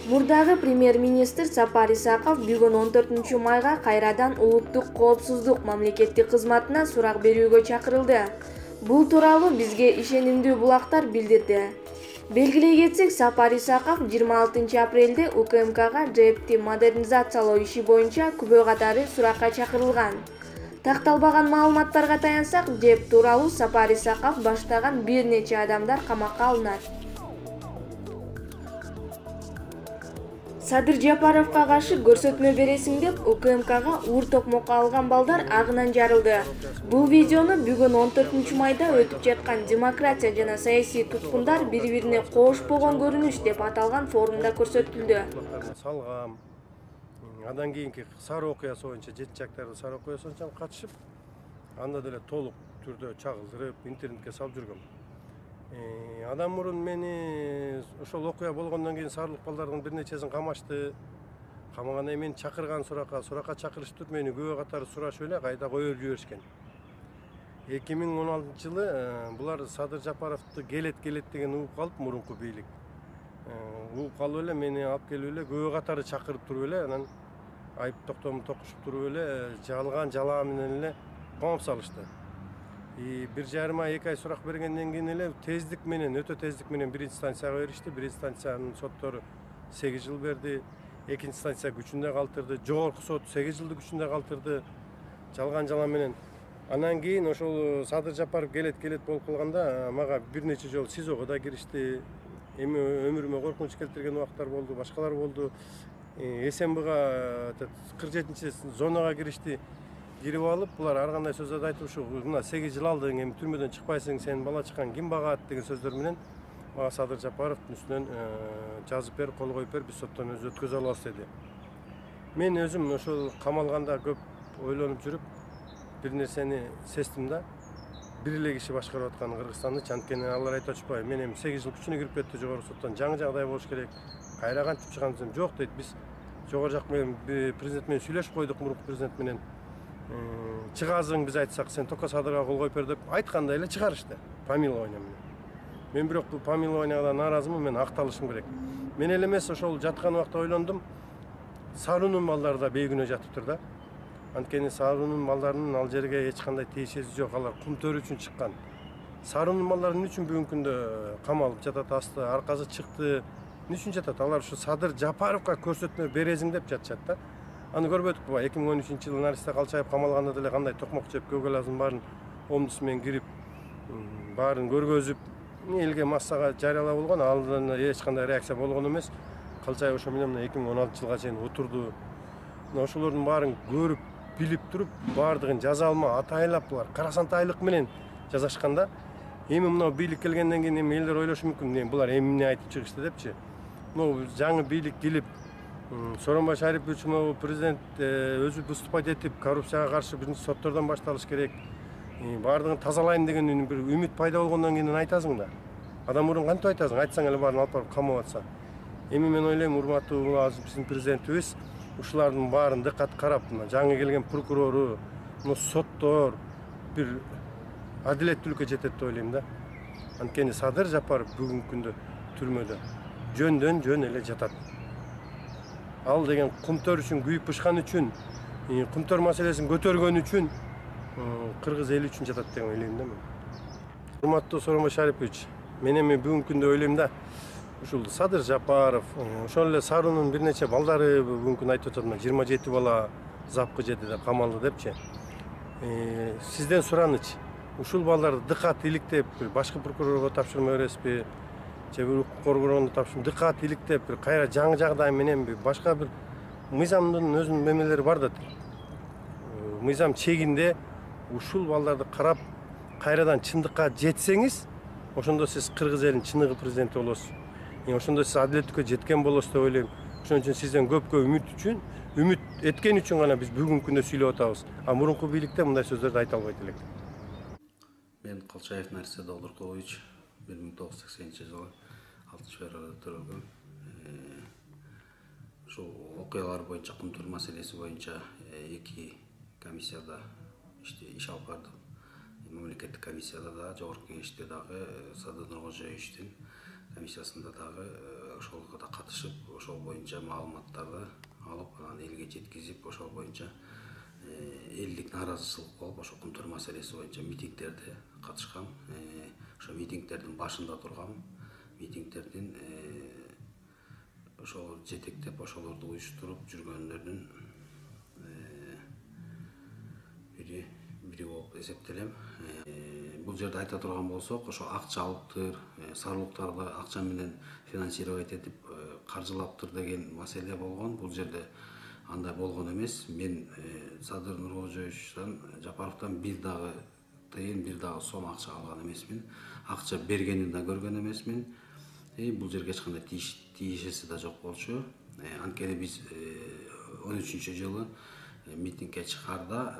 Мурдагы премьер-министр Сапар Исаков бүгүн 14 майга кайрадан улуттук коопсуздук мамлекеттик кызматына сурак берүүгө чакырылды. Бул тууралуу бизге ишенимдүү булактар билдирди. Белгилей кетсек, Сапар Исаков 26 апрелде УКМКга ЖЭБти модернизациялоо иши боюнча күбө катары суракка чакырылган. Такталбаган маалыматтарга таянсак, ЖЭБ тууралуу Сапар Исаков баштаган бир нече адамдар камакка алынат. Садыр Жапаровга каршы көрсөтмө бересиң деп УКМКга уур токмокко алган балдар агынан жарылды. Бул видеону бүгүн 14 майда өтүп жаткан демократия жана саясий туткундар бири-бирине коошпогон көрүнүш деп аталган форумда көрсөтүлдү. Салгам. Андан кийинки сары окуясы боюнча жетчактарды сары окуясы боюнча катышып, анда деле толук түрдө чагылдырып, интернетке салып жүргөм. Адам мурун мени ошол окуя болгондон кийин сарылык балдардын бир нечесин камашты. Камагандан кийин мени чакырган суракка чакырыштыр, мени күбө катары сурашып эле кайда коюп жиберишкен. 2016 жылы булар Садыр Жапаровду келет деген угуп калып, мурунку бийлик. Угуп калып эле мени алып келип эле күбө катары чакырып туруп эле, анан айып токтомун токушуп туруп эле жалган жалаа менен эле коомуп салышты. 1,5 ай 2 ай сурак бергенден кийин эле тездик менен, өтө тездик менен биринчи станцияга беришти. Биринчи станциянын соттору 8 жыл берди. Экинчи станция күчүндө калтырды. Жогорку сот 8 жылды күчүндө калтырды. Жалган жала менен. Анан кийин ошол Садыр Жапаров келет болуп калганда мага бир нече жолу СИЗОго да киришти. Эми өмүрүмө коркунуч келтирген убактар болду, башкалар болду. СМБга 47-чи зонага киришти. Кирип алып, булар ар кандай сөздөрдү айтып ушу мына 8 жыл алдың, эми түрмөдөн чыкпайсың, сенин бала чакаң ким багат деген сөздөр менен мага Садыр Жапаровдун үстүнөн жазып бер, кол коюп бер, биз соттон өзү өткөзө алабыз деди. Мен өзүм ошол камалганда көп ойлонуп жүрүп, бир нерсени сездим да. Бир эле киши башкарып аткан Кыргызстанды, анткени алар айтып атышпайбы, мен эми 8 жыл күчүнө кирип кетти жогорку соттон, жаңы жагдай болуш керек. Кайра кантип чыгам десем, жок дейт, биз жогору жак менен президент менен сүйлөшүп койдук, мурунку президент менен. Чыгазың биз айтсак, сен только Садырга кол коюп бер деп айткандай эле чыгарышты. Помилование менен. Мен бирок бул помилованияга наразымын, мен акталышым керек. Мен эле эмес, ошол жаткан убакта ойлондум. Сарунун балдары да бейгүнөө жатыптыр да. Анткени Сарунун балдарынын ал жерге эч кандай тиешеси жок, алар кум төрү үчүн чыккан. Сарунун балдары эмне үчүн бүгүнкү күндө камалып жатат, асты, аркасы чыкты. Эмне үчүн жатат? Алар ушу Садыр Жапаровга көрсөтмө бересиң деп жатышат да. Аны көрбөдүкпү? 2013-жылы Наристе Калчаев камалганда деле кандай токмок жеп, көкөлазын баарын омдусу менен кирип, баарын көргөзүп, элге массага жарыялап болгон, алдан эч кандай реакция болгон эмес. Калчаев ошо менен 2016 жылга чейин отурду. Ошолордун баарын көрүп, билип туруп, баардыгын жаза алмай, атайлап булар карасантайлык менен жазашканда, эми мына бийлик келгенден кийин эми элдер ойлошу мүмкүн, булар эмне айтып чыгышты депчи. Мына жаңы бийлик келип, Сооронбай Шарипович президент өзү выступать этип, коррупцияга каршы биринчи соттордон башталыш керек. Баардыгын тазалайм деген бир үмүт пайда болгондон кийин айтасың да. Адам мурун кантип айтасың? Айтсаң эле баарын алып барып камап атса. Эми мен ойлойм, урматтуу биздин президентибиз ушулардын баарын дыкат карап, жаңы келген прокурору, соттор бир адилеттүүлүккө жетет деп ойлойм да. Анткени Садыр Жапаров бүгүнкү күндө түрмөдө жөндөн жөн эле жатат. Ал деген кумтөр үчүн күйүп бышкан үчүн, кумтөр маселесин көтөргөн үчүн кыргыз эли үчүн жатат деп ойлойм да мен. Урматтуу Сооронбай Шарипович, мен эми бүгүнкү күндө ойлойм да, ушул Садыр Жапаров, ошол эле Сарунун бир нече балдары бүгүнкү күндө айтып атат, 27 бала запкы жедиде камалды депчи. Сизден сураныч, ушул балдарды дыкат иликтеп, башкы прокурорго тапшырма бересизби? Же бир укук коргоонду тапшырып, дыкат иликтеп, бир кайра жаңы жагдай мененби, башка бир мыйзамдын өзүнүн мемелери бар да. Мыйзам чегинде ушул балдарды карап, кайрадан чындыкка жетсеңиз, ошондо сиз кыргыз элинин чыныгы президенти болосуз. Ошондо сиз адилеттикке жеткен болосуз деп ойлойм. Ошон үчүн сизден көпкө үмүт эткен үчүн гана биз бүгүнкү күндө сүйлөп атабыз. А мурунку бийликте мындай сөздөрдү айта албайт элек. Мен Калчаев Наристе Долдуркович 1980-жылы 60-аарада төрөлгөм. Ошол окуялар боюнча, кумтур маселеси боюнча 2 комиссияда иш алып бардым. мамлекеттик комиссияда да, жогорку кеңеште дагы Садыр Нуркожоевичтин комиссиясында дагы ошолго да катышып, ошол боюнча маалыматтарды алып, анан элге жеткизип, ошол боюнча элдик нааразычылык болуп, ошо кумтөр маселеси боюнча митингдерде катышкам. Ошо митингдердин башында тургам. Митингдердин ошол жетектеп, ошолорду уюштуруп жүргөндөрдүн бири болуп эсептелем. Бул жерде айта турган болсок, ошо акча алыптыр, сарлыктарды акча менен финансировать этип каржылаптыр деген маселе болгон. Бул жерде андай болгон эмес. Мен Садыр Нуркожоевичтен, Жапаровдон бир дагы тыйын, бир дагы сом акча алган эмесмин. Акча бергенин да көргөн эмесмин. Бул жерге эч кандай тиешеси да жок болчу. Анткени биз 13-жылы митингге чыгарда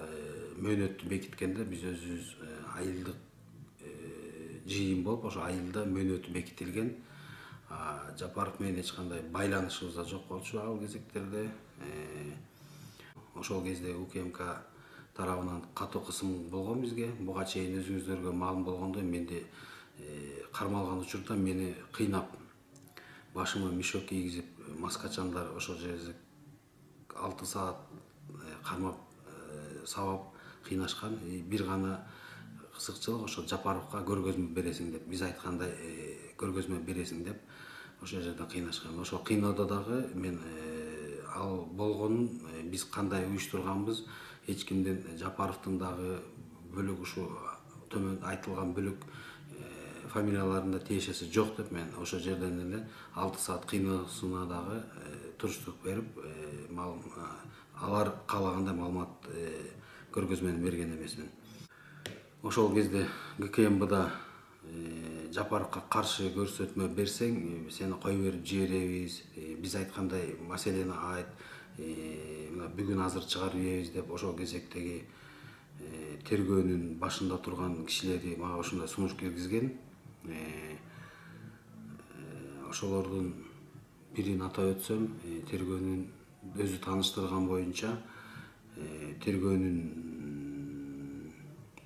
мөөнөттү бекиткенде биз өзүбүз айылдык жыйын болуп, ошо айылда мөөнөтү бекитилген. Жапаров менен эч кандай байланышыбыз да жок болчу ал кезектерде. Ошол кезде УКМК тарабынан катуу кысым болгон бизге. Буга чейин өзүңүздөргө маалым болгондой, менде кармалган учурда мени кыйнап, башыма мешок кийгизип, маскачандар ошол жерде 6 саат кармап, сабап кыйнашкан. Бир гана кызыкчылык ошо Жапаровго көргөзмө бересиң деп, биз айткандай көргөзмө бересиң деп ошол жерде кыйнашкан. Ошол кыйноодо дагы мен ал болгонун биз кандай уюштурганбыз, эч кимдин Жапаровдун дагы бөлүк ушу төмөн айтылган бөлүк фамилияларында тиешеси жок деп мен ошол жерден эле 6 саат кыйноосуна дагы туруштук берип, алар каалагандай маалымат көргөзмөнү берген эмесмин. Ошол кезде ГКМБда Жапаровго каршы көрсөтмө берсең, сени кой берип жиберебиз, биз айткандай маселени айт, бүгүн азыр чыгарып ийебиз деп ошол кезектеги тергөөнүн башында турган кишилери мага ошондой сунуш киргизген. Ошолордун бирин атап өтсөм, тергөөнүн өзү тааныштырган боюнча тергөөнүн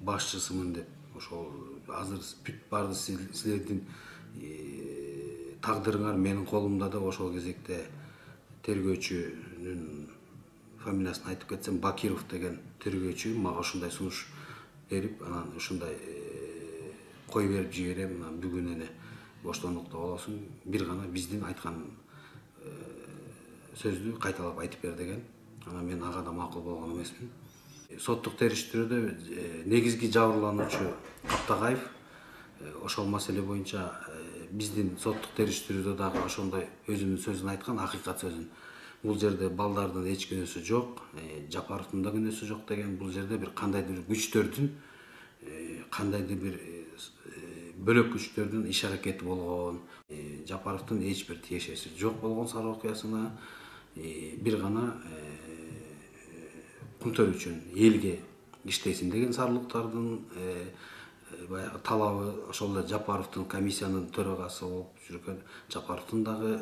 башчысымын деп, ошол азыр бүт барды силердин тагдырыңар менин колумда деп ошол кезекте тергөөчүнүн фамилиясын айтып кетсем, Бакиров деген тергөөчү мага ушундай сунуш берип, анан ушундай кой берип жиберем, бүгүн эле боштондукта болосуң, бир гана биздин айткан сөздү кайталап айтып бер деген. Анан мен ага да макул болгон эмесмин. Соттук териштирүүдө негизги жабырлануучу Каптагаев ошол маселе боюнча биздин соттук териштирүүдө дагы ошондой өзүнүн сөзүн айткан, акыйкат сөзүн. Бул жерде балдардын эч күнөөсү жок, Жапаровдун да күнөөсү жок деген. Бул жерде бир кандайдыр күчтөрдүн, кандайдыр бир бөлөк күчтөрдүн иш аракети болгон. Жапаровдун эч бир тиешеси жок болгон Сары окуясына бир гана кумтөр үчүн элге иштесин деген сарлыктардын баягы талабы, ошол эле Жапаровдун комиссиянын төрагасы болуп жүргөн Жапаровдун дагы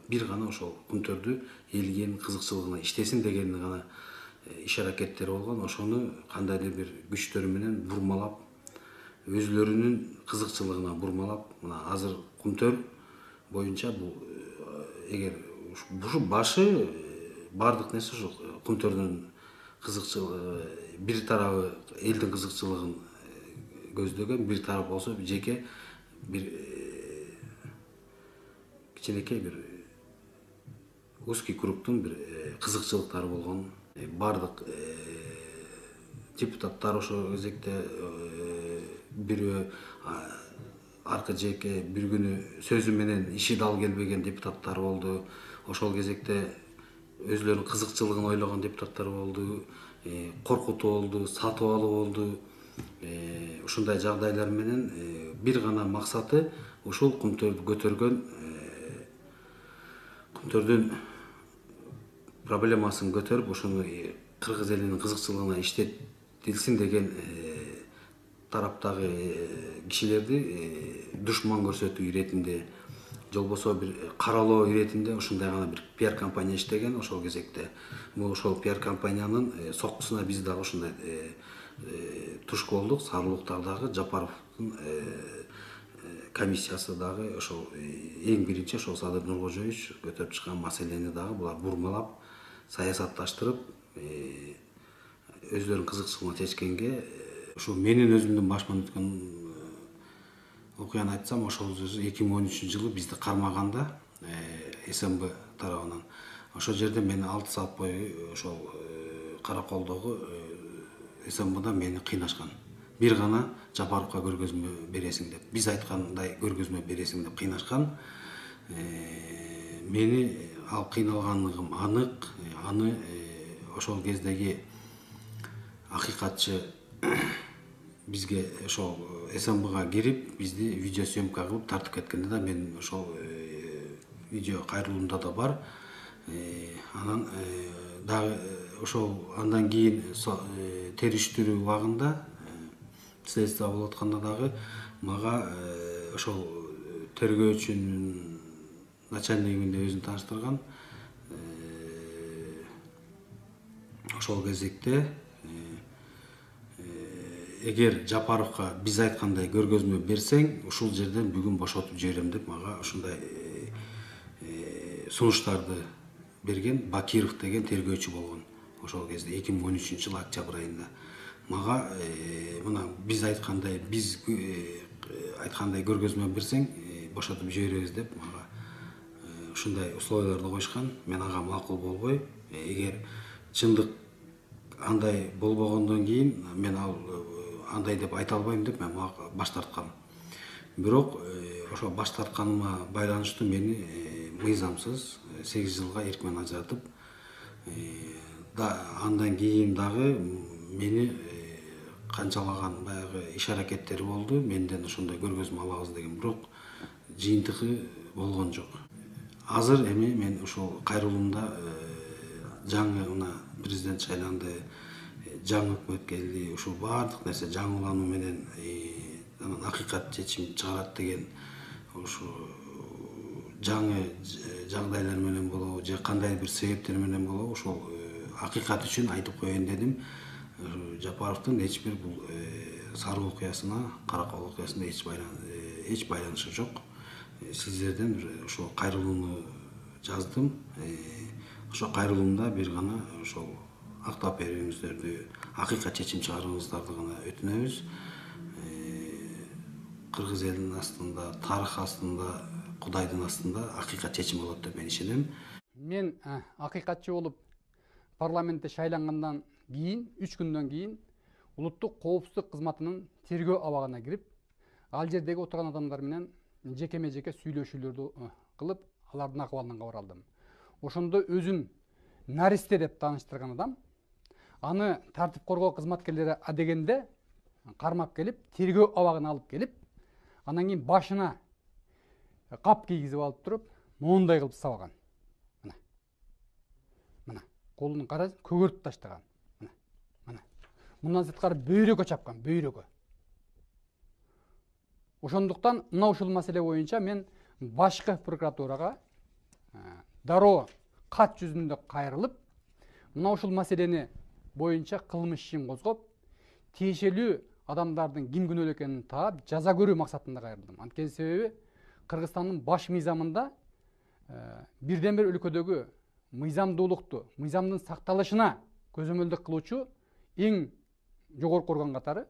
бир гана ошол кумтөрдү элгенин кызыкчылыгына иштесин деген гана иш аракеттери болгон. Ошону кандайдыр бир күчтөр менен бурмалап, өзүлөрүнүн кызыкчылыгына бурмалап, мына азыр кумтөр боюнча бул эгер ушу башы бардык нерсе ушу кумтөрдүн кызыкчылыгы, бир тарабы элдин кызыкчылыгын көздөгөн, бир тарап болсо жеке бир кичинекей бир узкий кругтун бир кызыкчылыктары болгон. Бардык депутаттар ошол кезекте бирөө аркы жеке бир күнү сөзү менен иши дал келбеген депутаттар болду. Ошол кезекте өзүлөрүнүн кызыкчылыгын ойлогон депутаттар болду, коркутуу болду, сатып алуу болду. Ушундай жагдайлар менен бир гана максаты ушул кумтөрдү көтөргөн, кумтөрдүн проблемасын көтөрүп, ошону кыргыз элинин кызыкчылыгына иштетилсин деген тараптагы кишилерди душман көрсөтүү иретинде, жолбосо бир каралоо иретинде ушундай гана бир пиар компания иштеген. Ошол кезекте ошол пиар компаниянын соккусуна биз дагы ушундай туш болдук. Сарылуктардагы Жапаровдун комиссиясы дагы ошол эң биринчи ошол Садыр Нуркожоевич көтөрүп чыккан маселени дагы булар бурмалап, саясатташтырып, өздөрүнүн кызыкчылыгына чечкенге, ошо менин өзүмдүн башыман өткөн окуяны айтсам, ошол 2013-жылы бизди кармаганда СМБ тарабынан ошол жерде мени 6 саат бою ошол Караколдогу СМБдан мени кыйнашкан. Бир гана Жапаровго көргөзмө бересиң деп, биз айткандай көргөзмө бересиң деп кыйнашкан. Мени ал кыйналганлыгым анык. Аны ошол кездеги акыйкатчы бизге ошол СМБга кирип, бизди видеосъемка кылып тартып кеткенде да мен ошол видео кайрылуумда да бар. Анан дагы ошол андан кийин териштирүү убагында следствие болуп атканда дагы мага ошол тергөөчүнүн начальнигинде өзүн тааныштырган. Ошол кезекте эгер Жапаровго биз айткандай көргөзмө берсең, ушул жерден бүгүн бошотуп жиберем деп мага ушундай сунуштарды берген. Бакиров деген тергөөчү болгон. Ошол кезде 2013-жылы октябрь айында мага мына биз айткандай көргөзмө берсең, бошотуп жиберебиз деп мага ушундай условияларды коюшкан. Мен ага макул болбой, эгер чындык андай болбогондон кийин мен андай деп айта албайм деп мен баш тарткам. Бирок ошо баш тартканыма байланыштуу мени мыйзамсыз 8 жылга эркмен ажыратып, андан кийин дагы мени канчалаган баягы иш-аракеттери болду. Менден ошондой көргөзмө алабыз деген, бирок жыйынтыгы болгон жок. Азыр эми мен ушул кайрылуумда жаңы мына президент шайланды, жаңы өкмөт келди, ушул баардык нерсе жаңылануу менен анан акыйкат чечим чыгарат деген ушу жаңы жагдайлар менен болобу же кандай бир себептер менен болобу, ошол акыйкат үчүн айтып коеюн дедим. Жапаровдун эч бир бул Сарыл окуясына, Каракол окуясына эч байланышы жок. Сиздерден ошол кайрылууну жаздым. Ошо кайрылуумда бир гана ошол актап берүүңүздөрдү, акыйкат чечим чыгарууңуздарды гана өтүнөбүз. Кыргыз элинин астында, тарых астында, Кудайдын астында акыйкат чечим болот деп мен ишенем. Мен акыйкатчы болуп парламентте шайлангандан кийин 3 күндөн кийин улуттук коопсуздук кызматынын тергөө абагына кирип, ал жердеги отурган адамдар менен жекеме-жеке сүйлөшүүлөрдү кылып, алардын акыбалынан кабар алдым. Ошондо өзүн наристе деп тааныштырган адам аны тартип коргоо кызматкерлери адегенде кармап келип, тергөө абагына алып келип, анан кийин башына кап кийгизип алып туруп, моундай кылып сабаган. Мына, колун кара көгөртүп таштаган. Мына. Мындан сырткары бөйрөгө чапкан, бөйрөгө. Ошондуктан мына ушул маселе боюнча мен башкы прокуратурага дароо кат жүзүндө кайрылып, мына ушул маселени боюнча кылмыш ишин козгоп, тиешелүү адамдардын ким күнөөлүү экенин таап, жаза көрүү максатында кайрылдым. Анткени себеби Кыргызстандын баш мыйзамында бирден бир өлкөдөгү мыйзамдуулукту, мыйзамдын сакталышына көзөмөлдүк кылуучу эң жогорку орган катары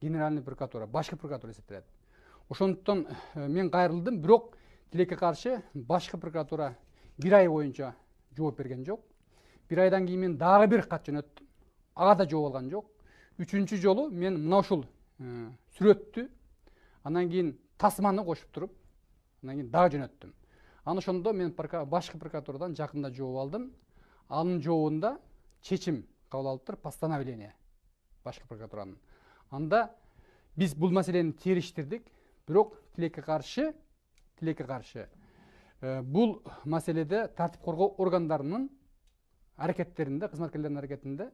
Генеральный прокуратура, башкы прокуратура эсептелет. Ошондуктан мен кайрылдым, бирок тилекке каршы башкы прокуратура 1 ай боюнча жооп берген жок. 1 айдан кийин мен дагы бир кат жөнөттүм. Ага да жооп алган жок. 3-чү жолу мен мына ушул сүрөттү, анан кийин тасманы кошуп туруп, анан кийин дагы жөнөттүм. Аны ошондо мен башкы прокуратурадан жакында жооп алдым. Анын жообунда чечим кабыл алып туруп, постановление башкы прокуратуранын. Анда биз бул маселени териштирдик, бирок тилекке каршы бул маселеде тартип коргоо органдарынын аракеттеринде, кызматкерлердин аракетинде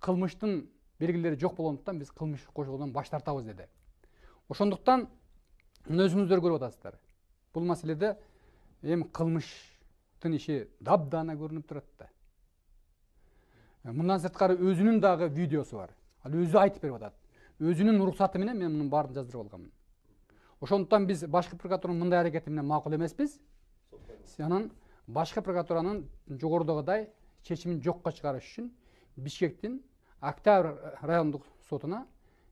кылмыштын белгилери жок болгондуктан биз кылмыш козгоодон баш тартабыз деди. Ошондуктан өзүңүздөр көрүп атасыздар. Бул маселеде эми кылмыштын иши дабдана көрүнүп турат да. Мындан сырткары өзүнүн дагы видеосу бар. Ал өзү айтып берип атат. өзүнүн уруксаты менен мен мунун баарын жаздырып алганмын. Ошондуктан биз башкы прокуратуранын мындай аракети менен макул эмеспиз. Анан башкы прокуратуранын жогорудагыдай чечимин жокко чыгарыш үчүн Бишкектин Октябрь райондук сотуна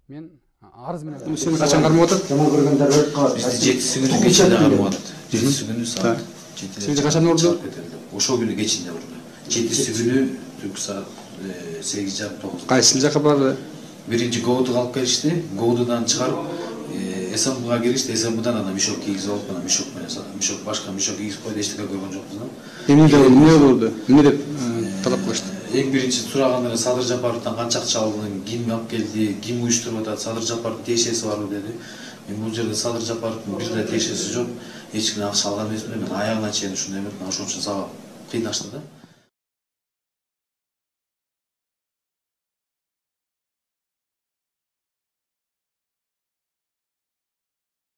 мен арыз менен. Сени качан кармап атат? Жаман көргөндөр өтүп калат. Бизди 7 күнү кечинде кармап атат. 7 күнү саат 7. Сени качан урду? Ошол күнү кечинде урду. 7 күнү түнкү саат 8:30-9. Кайсыл жака барды? Биринчи ГОУДуга алып келишти. ГОУДудан чыгарып СМБга киришти. СМБдан ана мешок кийгизип алып, ана мешок менен мешок башка мешок кийгизип койду, эчтеке көргөн жокпуз да. Эмне болду? Эмне деп талап кылышты? Эң биринчи сурагандары Садыр Жапаровдон канча акча алдың, ким алып келди, ким уюштуруп атат, Садыр Жапаровдун тиешеси барбы деди. Мен бул жерде Садыр Жапаровдун бир да тиешеси жок. Эч кимден акча алган эмесмин. Мен аягына чейин ушундай эмес, ошон үчүн сабап кыйнашты да.